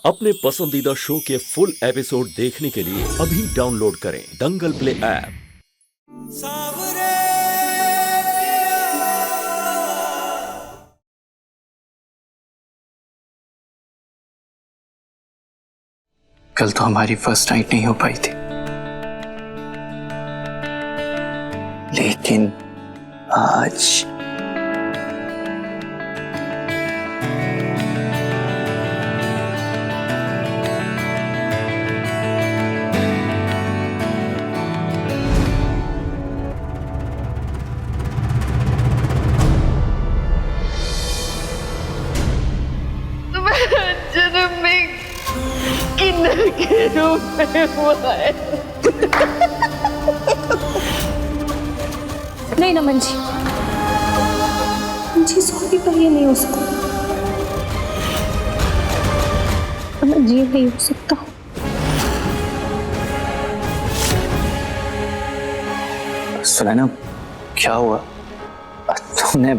अपने पसंदीदा शो के फुल एपिसोड देखने के लिए अभी डाउनलोड करें दंगल प्ले ऐप। कल तो हमारी फर्स्ट नाइट नहीं हो पाई थी, लेकिन आज जन्म में किन्नर के रूप में हुआ है। नहीं नमन जी, मुझे सॉरी पर ये नहीं हो सकता। नमन जी, नहीं हो सकता। सुनैना, क्या हुआ? तुमने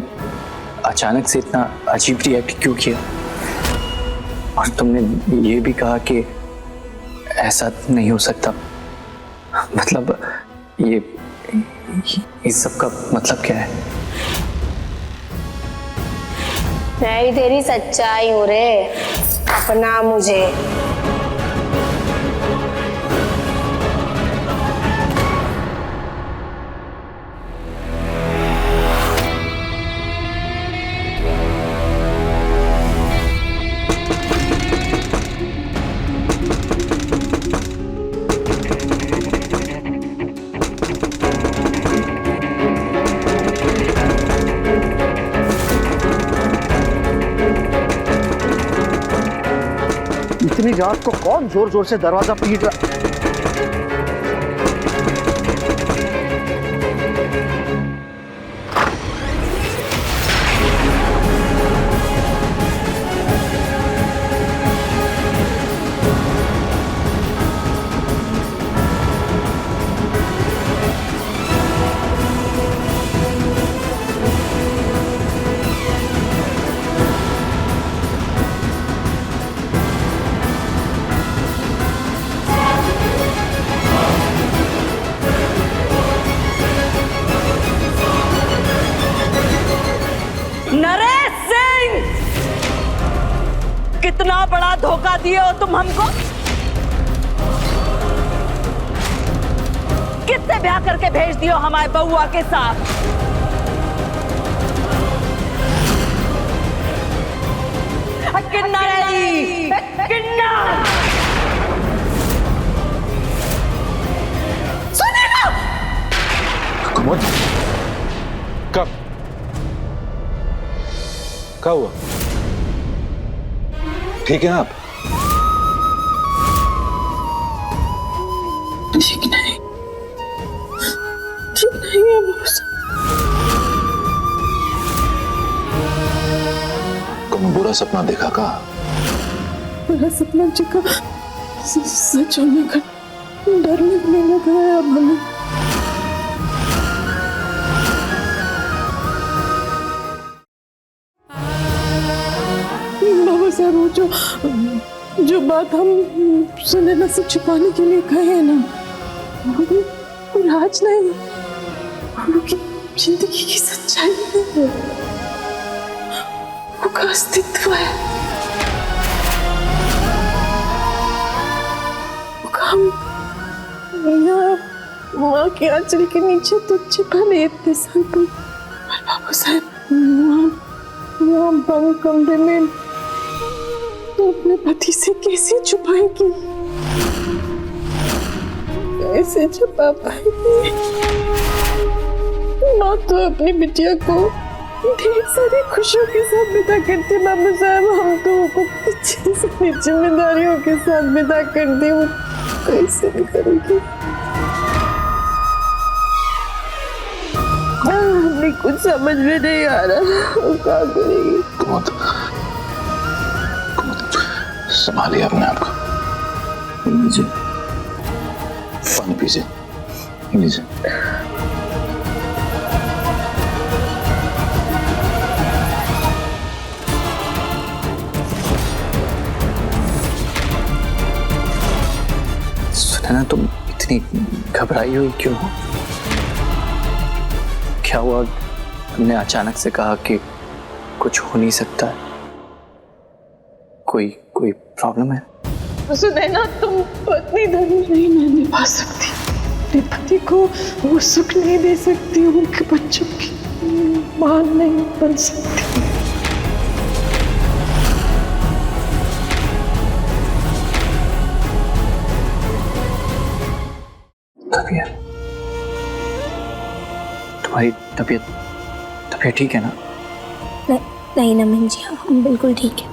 अचानक से इतना अजीब रिएक्ट क्यों किया? और तुमने ये भी कहा कि ऐसा नहीं हो सकता। मतलब ये इस सब का मतलब क्या है? मैं ही तेरी सच्चाई हूँ रे, अपना मुझे। इतनी रात को कौन जोर जोर से दरवाजा पीट रहा? नरेश सिंह, कितना बड़ा धोखा दिए हो तुम हमको। किससे ब्याह करके भेज दियो हमारे बउआ के साथ? किन्नर है जी, किन्नर। सुनेगा? कुमुद, कब क्या हुआ? ठीक है आप? ठीक नहीं, ठीक नहीं है बॉस। तुम बुरा सपना देखा का? बुरा सपना जिका सच होने का डर लगने लगा है अब हमें। बाबा साहब, जो बात हम सुनैना से छुपाने के लिए कहे हैं ना, वो राज नहीं, उनकी जिंदगी की सच्चाई है, वो का अस्तित्व है, वो काम यहाँ माँ के आंचल के नीचे तो छिपा ले इतने साल पर बाबा साहब वहाँ बंद कमरे में तो अपने पति से कैसे छुपाएगी, कैसे छुपा पाएगी? माँ तो अपनी बिटिया को ढेर सारी खुशियों के साथ विदा करती, बाबा साहब हम तो वो पीछे से जिम्मेदारियों के साथ विदा कर दी, वो कैसे भी करेगी? हमें कुछ समझ में नहीं आ रहा, वो क्या करेगी? कुमुद, संभालिए अपने आप को। लीजिए पानी पीजिए, लीजिए। सुनैना, तुम इतनी घबराई हुई क्यों हो? क्या हुआ? तुमने अचानक से कहा कि कुछ हो नहीं सकता। कोई प्रॉब्लम है? सुनैना, तुम पत्नी धर्म नहीं निभा सकती, अपने पति को वो सुख नहीं दे सकती, उनके बच्चों की मां नहीं बन सकती। तुम्हारी तबीयत ठीक है ना? नहीं नमन जी, हम बिल्कुल ठीक है।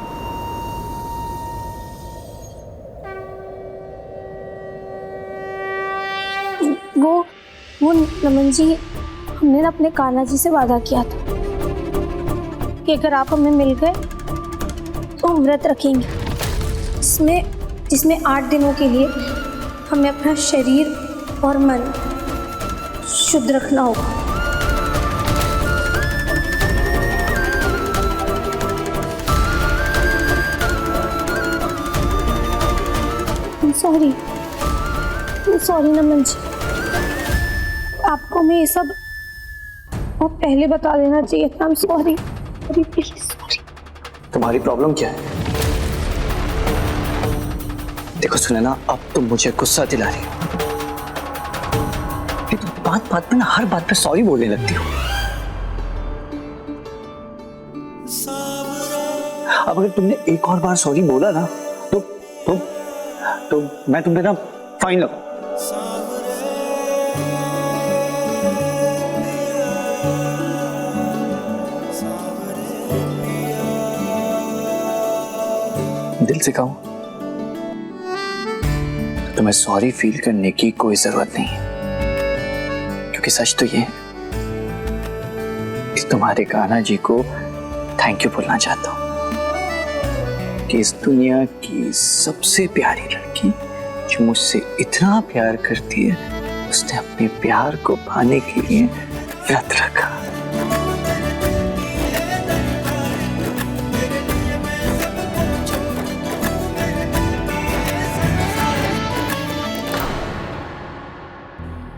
वो नमन जी, हमने ना अपने कान्हा जी से वादा किया था कि अगर आप हमें मिल गए तो हम व्रत रखेंगे, जिसमें 8 दिनों के लिए हमें अपना शरीर और मन शुद्ध रखना होगा। सॉरी नमन जी, आपको मैं ये सब बहुत पहले बता देना चाहिए था। I'm sorry, please sorry. तुम्हारी प्रॉब्लम क्या है? देखो सुनैना, अब तुम मुझे गुस्सा दिला रही हो। तुम बात पे ना, हर बात पे सॉरी बोलने लगती हो। अब अगर तुमने एक और बार सॉरी बोला ना तो मैं तुम पे ना फाइन लगाऊं। दिल से कहूं, तुम्हें सॉरी फील करने की कोई जरूरत नहीं है, क्योंकि सच तो ये है कि तुम्हारे कान्हा जी को थैंक यू बोलना चाहता हूं कि इस दुनिया की सबसे प्यारी लड़की जो मुझसे इतना प्यार करती है, उसने अपने प्यार को पाने के लिए व्रत रखा।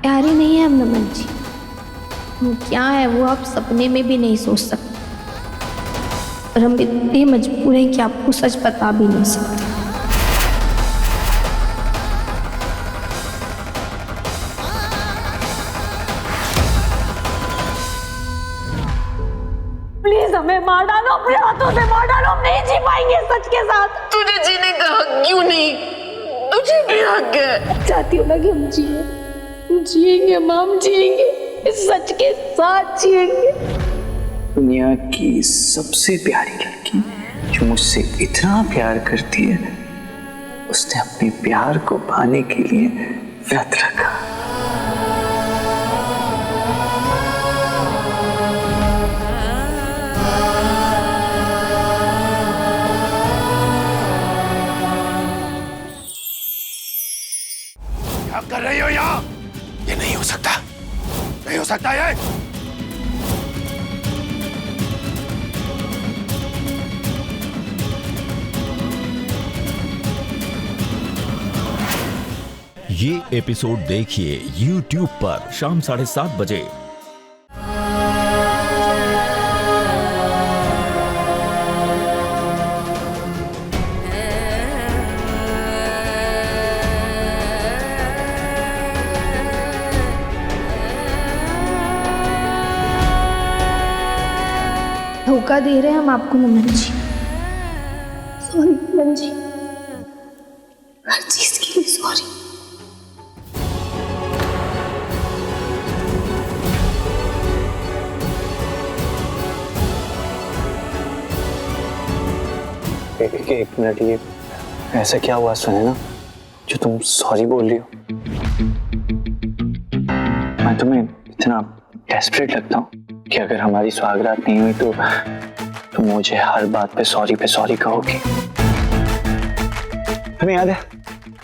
प्यारी नहीं है हम नमन जी, हम क्या है वो आप सपने में भी नहीं सोच सकते, और हम इतने मजबूर हैं कि आपको सच बता भी नहीं सकते। प्लीज हमें मार डालो, अपने हाथों से मार डालो, हम नहीं जी पाएंगे सच के साथ। तुझे जीने का हक क्यों नहीं? तुझे भी हक है। चाहती हूँ ना कि हम जिएंगे मां, हम जिएंगे, इस सच के साथ जिएंगे। दुनिया की सबसे प्यारी लड़की जो मुझसे इतना प्यार करती है, उसने अपने प्यार को पाने के लिए व्रत रखा। क्या कर रही हो यहाँ? ये नहीं हो सकता, नहीं हो सकता ये। ये एपिसोड देखिए YouTube पर शाम 7:30 बजे। धोखा दे रहे हैं हम आपको नमन जी, सॉरी नमन जी, हर चीज के लिए सॉरी। एक मिनट, ये ऐसा क्या हुआ सुनैना जो तुम सॉरी बोल रही हो? मैं तुम्हें इतना डेस्परेट लगता हूँ कि अगर हमारी सुहागरात नहीं हुई तो तुम मुझे हर बात पे सॉरी कहोगी। तुम्हें याद है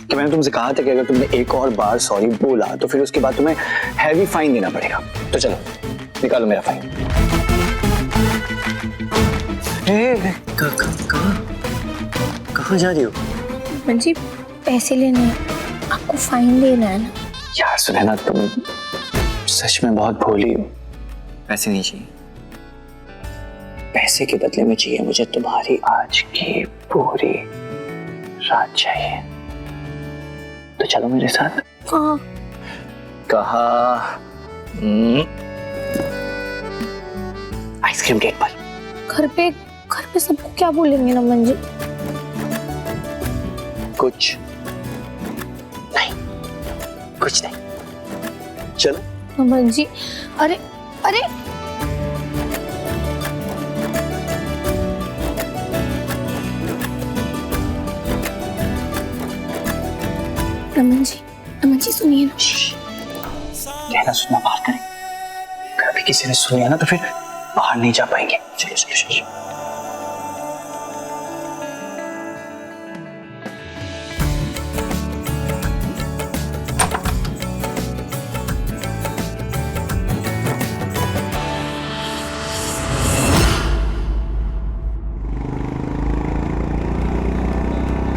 कि मैंने तुमसे कहा था कि अगर तुमने एक और बार सॉरी बोला तो फिर उसके बाद तुम्हें हैवी फाइन देना पड़ेगा। तो चलो निकालो मेरा फाइन। कहाँ जा रही हो? नमन जी पैसे लेने हैं। आपको फाइन देना है ना? यार सुनैना, तुम सच में बहुत भोली हो। पैसे नहीं चाहिए, पैसे के बदले में चाहिए मुझे तुम्हारी आज की पूरी रात चाहिए। तो चलो मेरे साथ। कहाँ? कहा? आइसक्रीम गेट पर। घर पे सबको क्या बोलेंगे नमन जी? कुछ नहीं, चलो। नमन जी, अरे अरे नमन जी सुनिए ना। कहना सुनना बाहर करें, अगर भी किसी ने सुनिया ना तो फिर बाहर नहीं जा पाएंगे। चलो चलो चलो।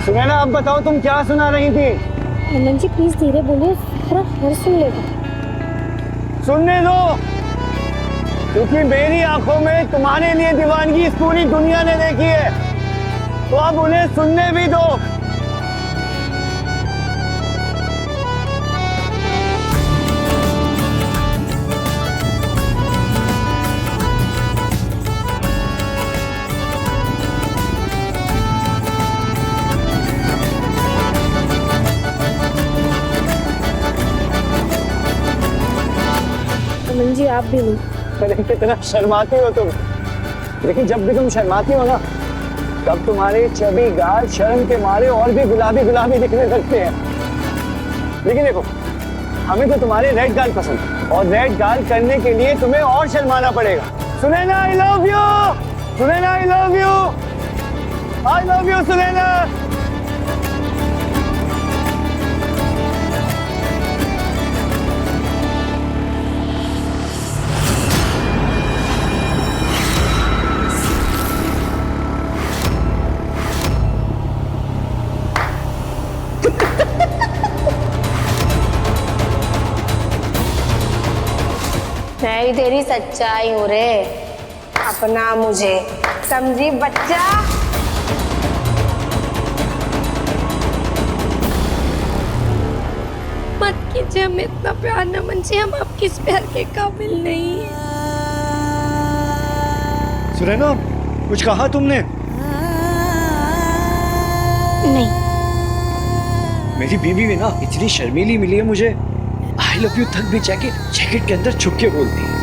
सुनैना, अब बताओ तुम क्या सुना रही थी? नमन जी प्लीज धीरे बोलिए, पूरा घर सुन लेगा। सुनने दो, क्योंकि मेरी आंखों में तुम्हारे लिए दीवानगी इस पूरी दुनिया ने देखी है, तो अब उन्हें सुनने भी दो। नमन जी आप भी नहीं। अरे कितना शर्माती हो तुम, लेकिन जब भी तुम शर्माती हो ना तब तुम्हारे चबी गाल शर्म के मारे और भी गुलाबी गुलाबी दिखने लगते हैं। लेकिन देखो, हमें तो तुम्हारे रेड गाल पसंद है, और रेड गाल करने के लिए तुम्हें और शर्माना पड़ेगा। Sunaina I love you, Sunaina I love you, I love you Sunaina. मैं ही तेरी सच्चाई हूँ रे, अपना मुझे समझी बच्चा। मत कीजिए हमें इतना प्यार नमन जी, हम आपके इस प्यार के काबिल नहीं हैं। सुनैना, कुछ कहा तुमने? नहीं। मेरी बीवी भी ना इतनी शर्मीली मिली है मुझे, आई लव यू तक भी जैकेट के अंदर छुप के बोलती है।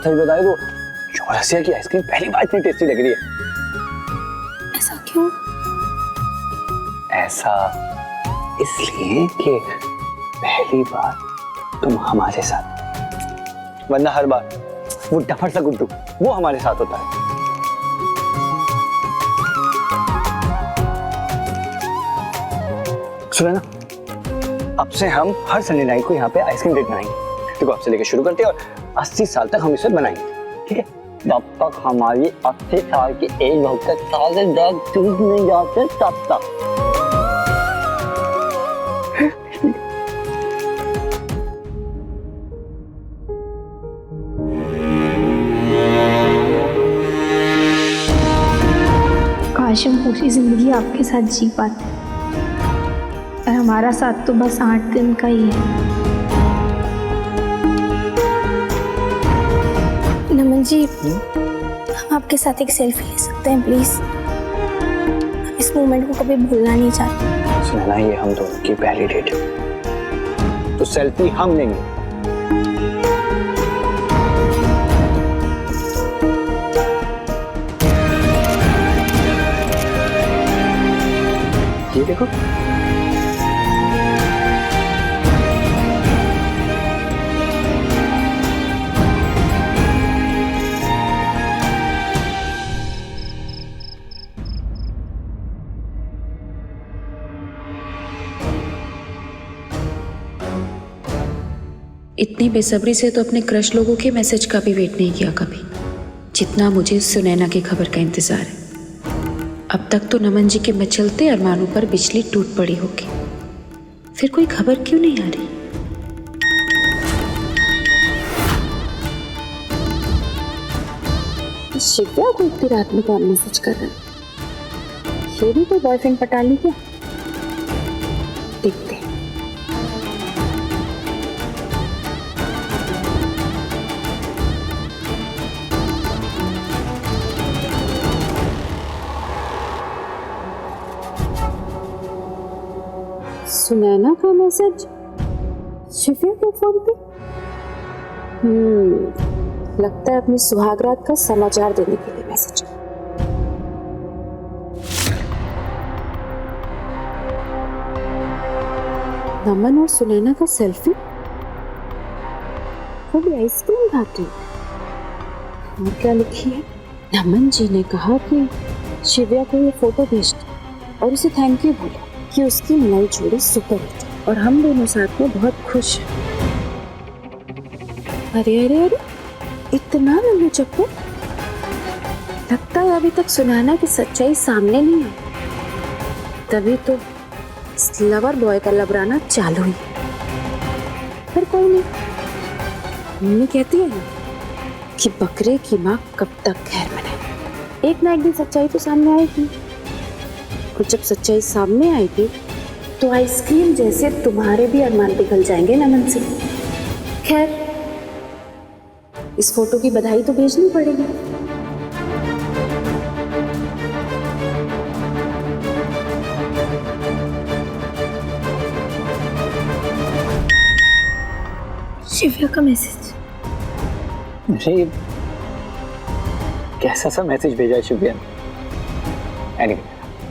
सही बताए तो चौरसिया की आइसक्रीम पहली बार इतनी टेस्टी लग रही है। ऐसा क्यों? ऐसा इसलिए कि पहली बार तुम हमारे साथ, वरना हर बार वो डफर सा गुड्डू वो हमारे साथ होता है। सुनो ना, अब से हम हर संडे नाइट को यहाँ पे आइसक्रीम डेट बनाएंगे। देखो, अब से लेकर शुरू करते हैं और 80 साल तक हम इसे बनाएंगे, ठीक है? जब तक हमारी 80 साल की एज होकर सारे दाग टूट नहीं जाते तब तक। आपके साथ जी पाते, और हमारा साथ तो बस 8 दिन का ही है। नमन जी, हम आपके साथ एक सेल्फी ले सकते हैं प्लीज? हम इस मोमेंट को कभी भूलना नहीं चाहते। सुनैना, ये हम दोनों की पहली डेट है, तो सेल्फी हम लेंगे। ये देखो, इतनी बेसब्री से तो अपने क्रश लोगों के मैसेज का भी वेट नहीं किया कभी, जितना मुझे सुनैना की खबर का इंतजार है। अब तक तो नमन जी के मचलते अरमानों पर बिजली टूट पड़ी होगी, फिर कोई खबर क्यों नहीं आ रही? शिव्या को इतनी रात में कौन मैसेज कर रहा है? ये भी कोई बॉयफ्रेंड पटा ली क्या? देखते हैं। सुनैना का मैसेज शिव्या के फोन पे। लगता है अपनी सुहागरात का समाचार देने के लिए मैसेज। नमन और सुनैना का सेल्फी, वो भी आइसक्रीम खाते हैं। और क्या लिखी है? नमन जी ने कहा कि शिव्या को ये फोटो भेज दो और उसे थैंक यू बोलो कि उसकी नई जोड़ी सुपर हिट है और हम दोनों साथ में बहुत खुश हैं। अरे अरे अरे, इतना लंबा चप्पू! लगता है अभी तक सुनैना की सच्चाई सामने नहीं आई, तभी तो लवर बॉय का लबराना चालू ही। फिर कोई नहीं, मम्मी कहती है ना कि बकरे की माँ कब तक खैर मनाए। एक ना एक दिन सच्चाई तो सामने आएगी, और जब सच्चाई सामने आएगी तो आइसक्रीम जैसे तुम्हारे भी अरमान पिघल जाएंगे नमन से। खैर, इस फोटो की बधाई तो भेजनी पड़ेगी। शिव्या का मैसेज। अरे कैसा सा मैसेज भेजा है शिव्या ने? एनीवे,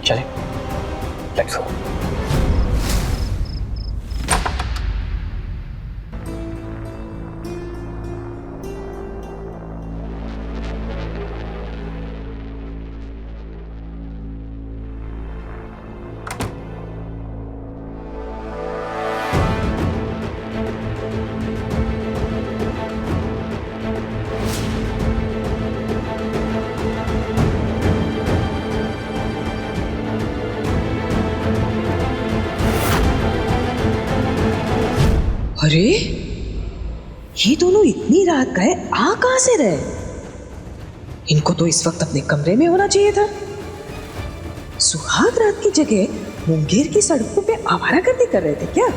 चले, लेट्स गो। अरे ये दोनों इतनी रात गए, आ कहां से रहे? इनको तो इस वक्त अपने कमरे में होना चाहिए था। सुहाग रात की जगह मुंगेर की सड़कों पे आवारागर्दी कर रहे थे क्या?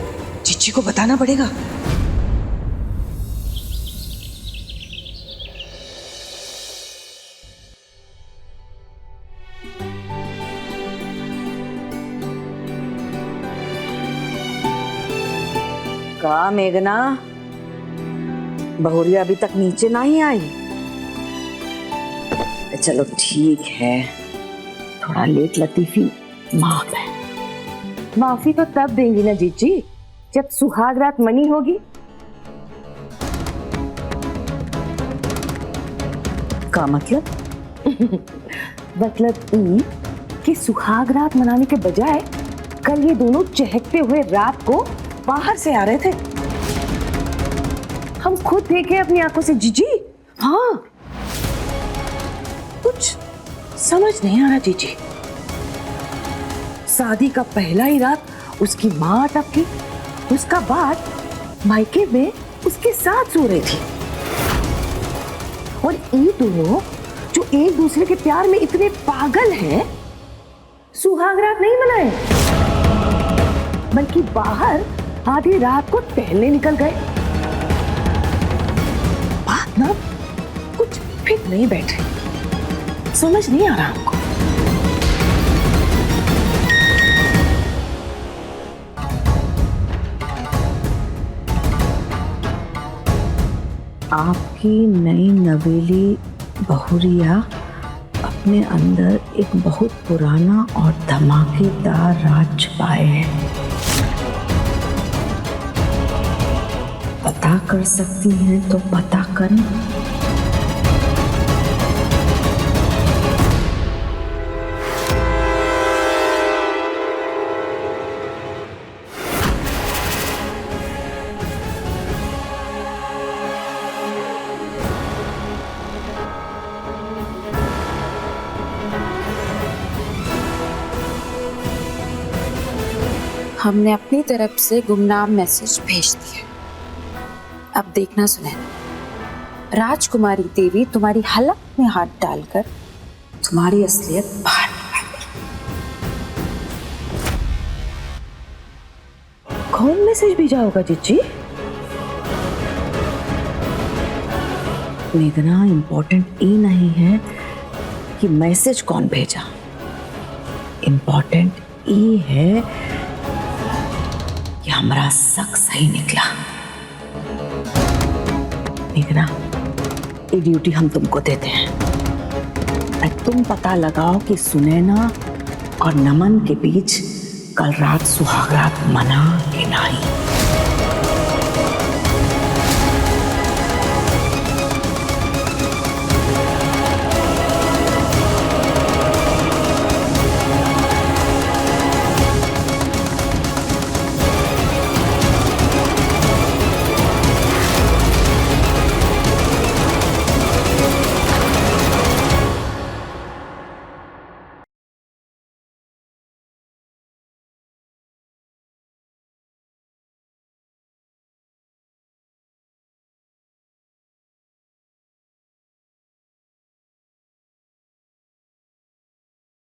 चिच्ची को बताना पड़ेगा। कहा मेघना, बहुरिया अभी तक नीचे नहीं आई? चलो ठीक है, थोड़ा लेट लतीफी माफ है। माफी तो तब देंगी ना जीजी जब सुहाग रात मनी होगी। का मतलब? मतलब ये कि सुहाग रात मनाने के बजाय कल ये दोनों चहकते हुए रात को बाहर से आ रहे थे। हम खुद देखे अपनी आंखों से जीजी। हाँ, कुछ समझ नहीं आ रहा जीजी। शादी का पहला ही रात उसकी माँ टपकी, उसका बाद मायके में उसके साथ सो रही थी। और ये दोनों जो एक दूसरे के प्यार में इतने पागल हैं, सुहागरात नहीं मनाए, बल्कि बाहर आधी रात को टहलने निकल गए। बात ना कुछ फिट नहीं बैठ रही, समझ नहीं आ रहा हमको। आपकी नई नवेली बहुरिया अपने अंदर एक बहुत पुराना और धमाकेदार राज छुपाए हैं। पता कर सकती हैं तो पता करें। हमने अपनी तरफ से गुमनाम मैसेज भेज दिए। अब देखना सुनैना, राजकुमारी देवी तुम्हारी हलक में हाथ डालकर तुम्हारी असलियत बाहर निकालेगी। कौन मैसेज भेजा होगा जीजी? इतना इम्पोर्टेंट ये नहीं है कि मैसेज कौन भेजा, इम्पोर्टेंट ये है कि हमारा शक सही निकला। देखना, ये ड्यूटी हम तुमको देते हैं। तुम पता लगाओ कि सुनैना और नमन के बीच कल रात सुहागरात मना कि नहीं।